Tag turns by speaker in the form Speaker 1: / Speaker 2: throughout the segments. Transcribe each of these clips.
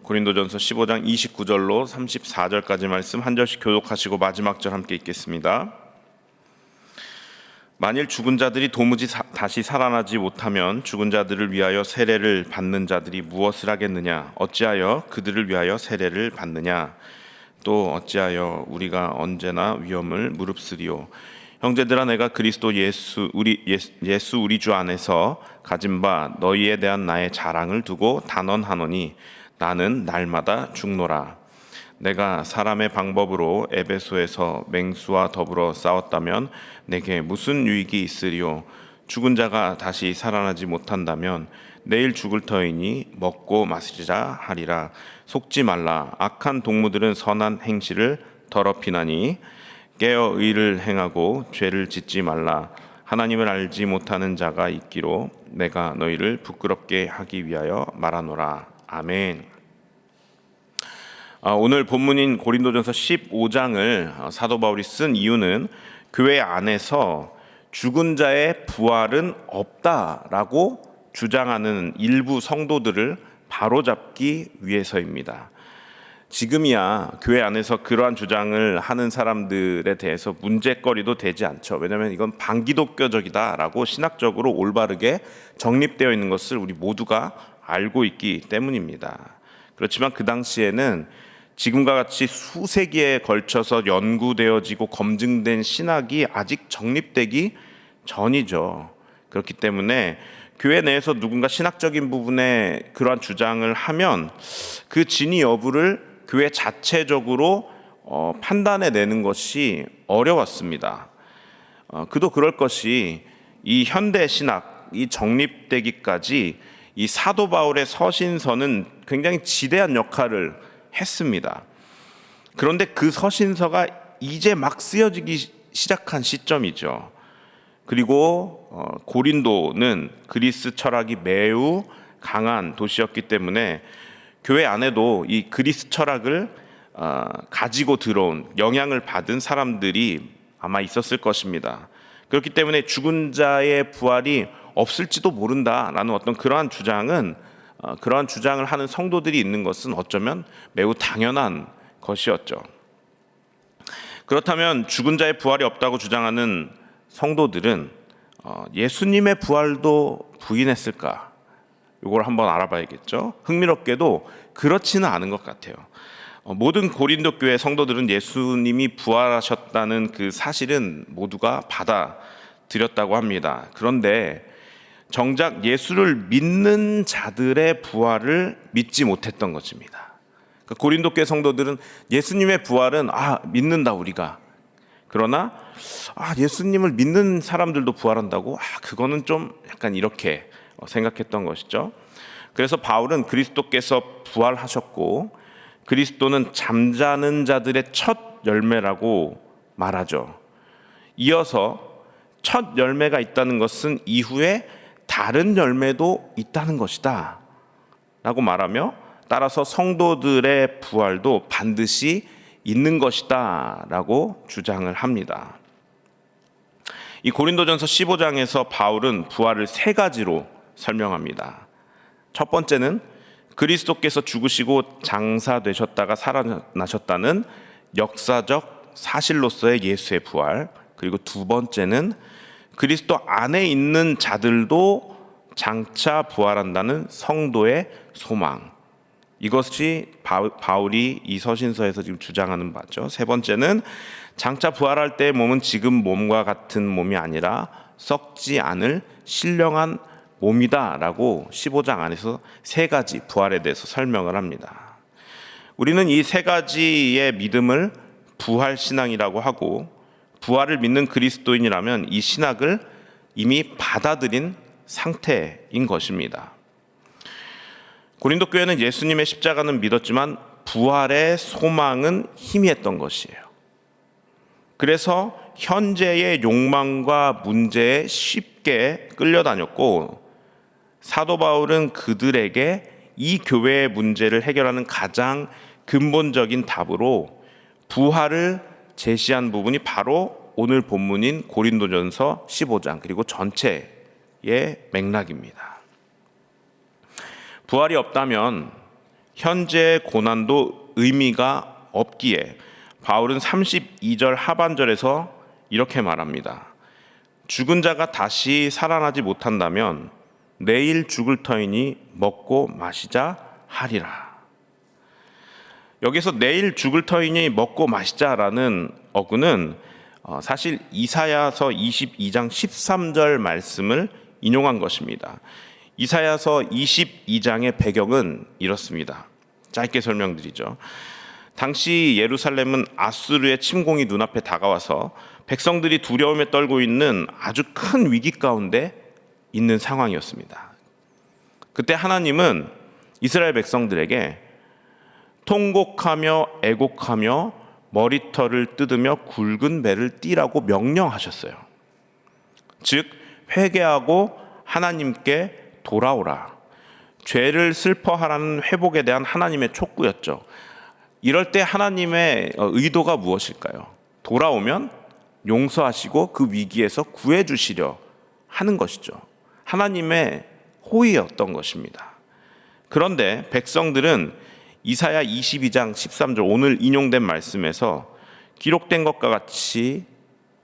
Speaker 1: 고린도전서 15장 29절로 34절까지 말씀 한 절씩 교독하시고 마지막 절 함께 읽겠습니다. 만일 죽은 자들이 도무지 다시 살아나지 못하면 죽은 자들을 위하여 세례를 받는 자들이 무엇을 하겠느냐? 어찌하여 그들을 위하여 세례를 받느냐? 또 어찌하여 우리가 언제나 위험을 무릅쓰리요? 형제들아, 내가 그리스도 예수 우리 주 안에서 가진 바 너희에 대한 나의 자랑을 두고 단언하노니 나는 날마다 죽노라. 내가 사람의 방법으로 에베소에서 맹수와 더불어 싸웠다면 내게 무슨 유익이 있으리요? 죽은 자가 다시 살아나지 못한다면 내일 죽을 터이니 먹고 마시자 하리라. 속지 말라. 악한 동무들은 선한 행실을 더럽히나니 깨어 의를 행하고 죄를 짓지 말라. 하나님을 알지 못하는 자가 있기로 내가 너희를 부끄럽게 하기 위하여 말하노라. 아멘. 오늘 본문인 고린도전서 15장을 사도 바울이 쓴 이유는 교회 안에서 죽은 자의 부활은 없다라고 주장하는 일부 성도들을 바로잡기 위해서입니다. 지금이야 교회 안에서 그러한 주장을 하는 사람들에 대해서 문제거리도 되지 않죠. 왜냐하면 이건 반기독교적이다라고 신학적으로 올바르게 정립되어 있는 것을 우리 모두가 알고 있기 때문입니다. 그렇지만 그 당시에는 지금과 같이 수세기에 걸쳐서 연구되어지고 검증된 신학이 아직 정립되기 전이죠. 그렇기 때문에 교회 내에서 누군가 신학적인 부분에 그러한 주장을 하면 그 진위 여부를 교회 자체적으로 판단해내는 것이 어려웠습니다. 그도 그럴 것이 이 현대 신학이 정립되기까지 이 사도 바울의 서신서는 굉장히 지대한 역할을 했습니다. 그런데 그 서신서가 이제 막 쓰여지기 시작한 시점이죠. 그리고 고린도는 그리스 철학이 매우 강한 도시였기 때문에 교회 안에도 이 그리스 철학을 가지고 들어온 영향을 받은 사람들이 아마 있었을 것입니다. 그렇기 때문에 죽은 자의 부활이 없을지도 모른다라는 어떤 그러한 주장을 하는 성도들이 있는 것은 어쩌면 매우 당연한 것이었죠. 그렇다면 죽은 자의 부활이 없다고 주장하는 성도들은 예수님의 부활도 부인했을까? 이걸 한번 알아봐야겠죠. 흥미롭게도 그렇지는 않은 것 같아요. 모든 고린도 교회 성도들은 예수님이 부활하셨다는 그 사실은 모두가 받아들였다고 합니다. 그런데 정작 예수를 믿는 자들의 부활을 믿지 못했던 것입니다. 그러니까 고린도 교회 성도들은 예수님의 부활은 믿는다 우리가. 그러나 예수님을 믿는 사람들도 부활한다고? 그거는 좀 약간 이렇게 생각했던 것이죠. 그래서 바울은 그리스도께서 부활하셨고 그리스도는 잠자는 자들의 첫 열매라고 말하죠. 이어서 첫 열매가 있다는 것은 이후에 다른 열매도 있다는 것이다 라고 말하며 따라서 성도들의 부활도 반드시 있는 것이다 라고 주장을 합니다. 이 고린도전서 15장에서 바울은 부활을 세 가지로 설명합니다. 첫 번째는 그리스도께서 죽으시고 장사되셨다가 살아나셨다는 역사적 사실로서의 예수의 부활. 그리고 두 번째는 그리스도 안에 있는 자들도 장차 부활한다는 성도의 소망. 이것이 바울이 이 서신서에서 지금 주장하는 바죠. 세 번째는 장차 부활할 때의 몸은 지금 몸과 같은 몸이 아니라 썩지 않을 신령한 몸이다라고 15장 안에서 세 가지 부활에 대해서 설명을 합니다. 우리는 이 세 가지의 믿음을 부활 신앙이라고 하고 부활을 믿는 그리스도인이라면 이 신학을 이미 받아들인 상태인 것입니다. 고린도 교회는 예수님의 십자가는 믿었지만 부활의 소망은 희미했던 것이에요. 그래서 현재의 욕망과 문제에 쉽게 끌려다녔고 사도 바울은 그들에게 이 교회의 문제를 해결하는 가장 근본적인 답으로 부활을 제시한 부분이 바로 오늘 본문인 고린도전서 15장 그리고 전체의 맥락입니다. 부활이 없다면 현재의 고난도 의미가 없기에 바울은 32절 하반절에서 이렇게 말합니다. 죽은 자가 다시 살아나지 못한다면 내일 죽을 터이니 먹고 마시자 하리라. 여기서 내일 죽을 터이니 먹고 마시자라는 어구는 사실 이사야서 22장 13절 말씀을 인용한 것입니다. 이사야서 22장의 배경은 이렇습니다. 짧게 설명드리죠. 당시 예루살렘은 아수르의 침공이 눈앞에 다가와서 백성들이 두려움에 떨고 있는 아주 큰 위기 가운데 있는 상황이었습니다. 그때 하나님은 이스라엘 백성들에게 통곡하며 애곡하며 머리털을 뜯으며 굵은 배를 띠라고 명령하셨어요. 즉 회개하고 하나님께 돌아오라. 죄를 슬퍼하라는 회복에 대한 하나님의 촉구였죠. 이럴 때 하나님의 의도가 무엇일까요? 돌아오면 용서하시고 그 위기에서 구해주시려 하는 것이죠. 하나님의 호의였던 것입니다. 그런데 백성들은 이사야 22장 13절 오늘 인용된 말씀에서 기록된 것과 같이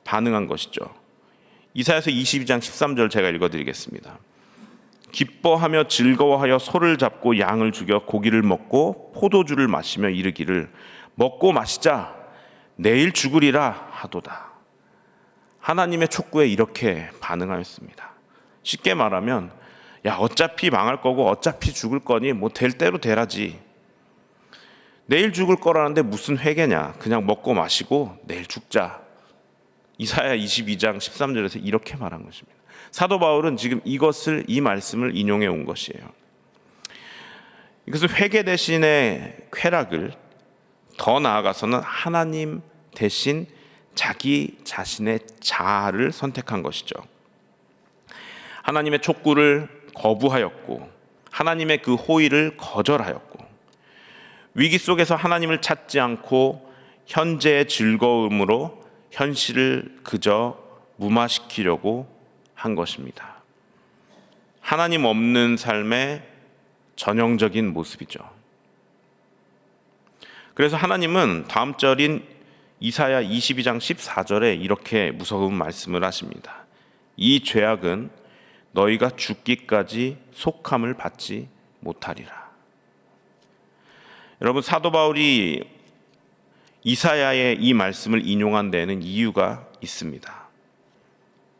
Speaker 1: 반응한 것이죠. 이사야서 22장 13절 제가 읽어드리겠습니다. 기뻐하며 즐거워하여 소를 잡고 양을 죽여 고기를 먹고 포도주를 마시며 이르기를 먹고 마시자 내일 죽으리라 하도다. 하나님의 촉구에 이렇게 반응하였습니다. 쉽게 말하면 야 어차피 망할 거고 어차피 죽을 거니 뭐 될 대로 되라지. 내일 죽을 거라는데 무슨 회개냐. 그냥 먹고 마시고 내일 죽자. 이사야 22장 13절에서 이렇게 말한 것입니다. 사도 바울은 지금 이 말씀을 인용해 온 것이에요. 이것은 회개 대신의 쾌락을, 더 나아가서는 하나님 대신 자기 자신의 자아를 선택한 것이죠. 하나님의 촉구를 거부하였고 하나님의 그 호의를 거절하였고 위기 속에서 하나님을 찾지 않고 현재의 즐거움으로 현실을 그저 무마시키려고 한 것입니다. 하나님 없는 삶의 전형적인 모습이죠. 그래서 하나님은 다음 절인 이사야 22장 14절에 이렇게 무서운 말씀을 하십니다. 이 죄악은 너희가 죽기까지 속함을 받지 못하리라. 여러분, 사도 바울이 이사야의 이 말씀을 인용한 데에는 이유가 있습니다.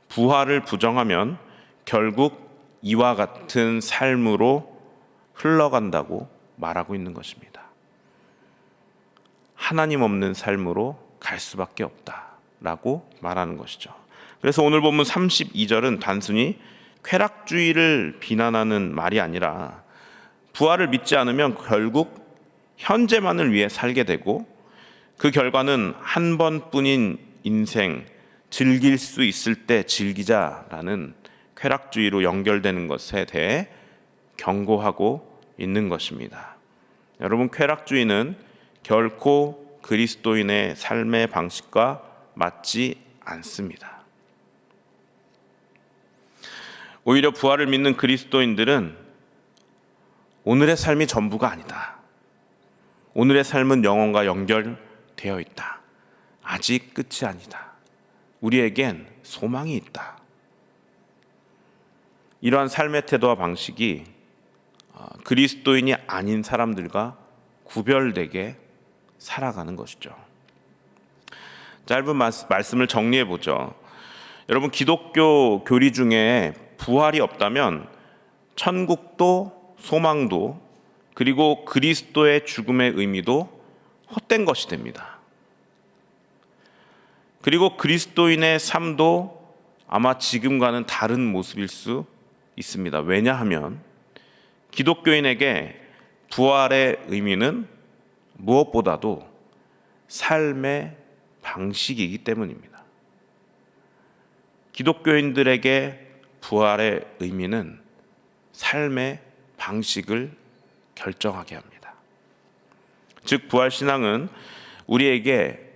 Speaker 1: 부활을 부정하면 결국 이와 같은 삶으로 흘러간다고 말하고 있는 것입니다. 하나님 없는 삶으로 갈 수밖에 없다라고 말하는 것이죠. 그래서 오늘 본문 32절은 단순히 쾌락주의를 비난하는 말이 아니라 부활을 믿지 않으면 결국 현재만을 위해 살게 되고 그 결과는 한 번뿐인 인생 즐길 수 있을 때 즐기자라는 쾌락주의로 연결되는 것에 대해 경고하고 있는 것입니다. 여러분, 쾌락주의는 결코 그리스도인의 삶의 방식과 맞지 않습니다. 오히려 부활을 믿는 그리스도인들은 오늘의 삶이 전부가 아니다. 오늘의 삶은 영원과 연결되어 있다. 아직 끝이 아니다. 우리에겐 소망이 있다. 이러한 삶의 태도와 방식이 그리스도인이 아닌 사람들과 구별되게 살아가는 것이죠. 짧은 말씀을 정리해 보죠. 여러분, 기독교 교리 중에 부활이 없다면 천국도 소망도 그리고 그리스도의 죽음의 의미도 헛된 것이 됩니다. 그리고 그리스도인의 삶도 아마 지금과는 다른 모습일 수 있습니다. 왜냐하면 기독교인에게 부활의 의미는 무엇보다도 삶의 방식이기 때문입니다. 기독교인들에게 부활의 의미는 삶의 방식을 결정하게 합니다. 즉, 부활신앙은 우리에게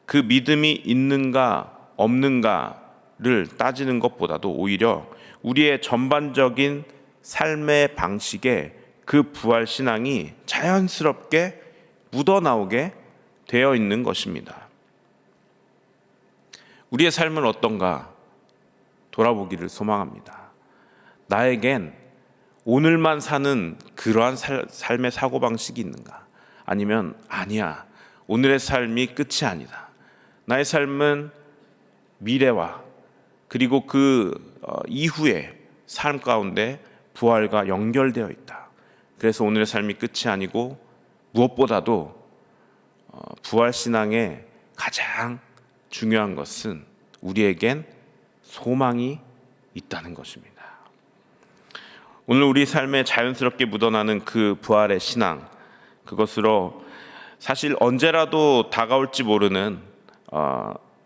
Speaker 1: 그 믿음이 있는가 없는가를 따지는 것보다도 오히려 우리의 전반적인 삶의 방식에 그 부활 신앙이 자연스럽게 묻어나오게 되어 있는 것입니다. 우리의 삶은 어떤가 돌아보기를 소망합니다. 나에겐 오늘만 사는 그러한 삶의 사고방식이 있는가? 아니면 아니야, 오늘의 삶이 끝이 아니다. 나의 삶은 미래와 그리고 그 이후의 삶 가운데 부활과 연결되어 있다. 그래서 오늘의 삶이 끝이 아니고 무엇보다도 부활 신앙의 가장 중요한 것은 우리에겐 소망이 있다는 것입니다. 오늘 우리 삶에 자연스럽게 묻어나는 그 부활의 신앙, 그것으로 사실 언제라도 다가올지 모르는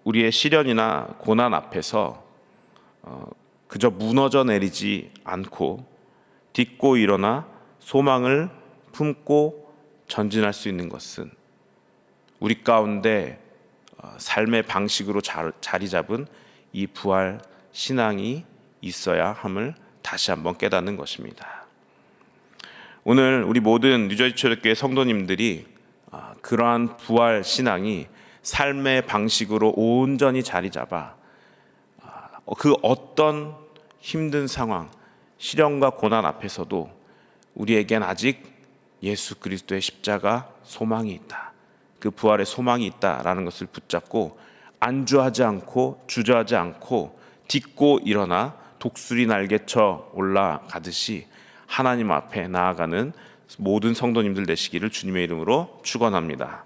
Speaker 1: 우리의 시련이나 고난 앞에서 그저 무너져 내리지 않고 딛고 일어나 소망을 품고 전진할 수 있는 것은 우리 가운데 삶의 방식으로 자리 잡은 이 부활 신앙이 있어야 함을 다시 한번 깨닫는 것입니다. 오늘 우리 모든 뉴저지 초대교회 성도님들이 그러한 부활 신앙이 삶의 방식으로 온전히 자리 잡아 그 어떤 힘든 상황, 시련과 고난 앞에서도 우리에겐 아직 예수 그리스도의 십자가 소망이 있다. 그 부활의 소망이 있다라는 것을 붙잡고 안주하지 않고 주저하지 않고 딛고 일어나 독수리 날개쳐 올라가듯이 하나님 앞에 나아가는 모든 성도님들 되시기를 주님의 이름으로 축원합니다.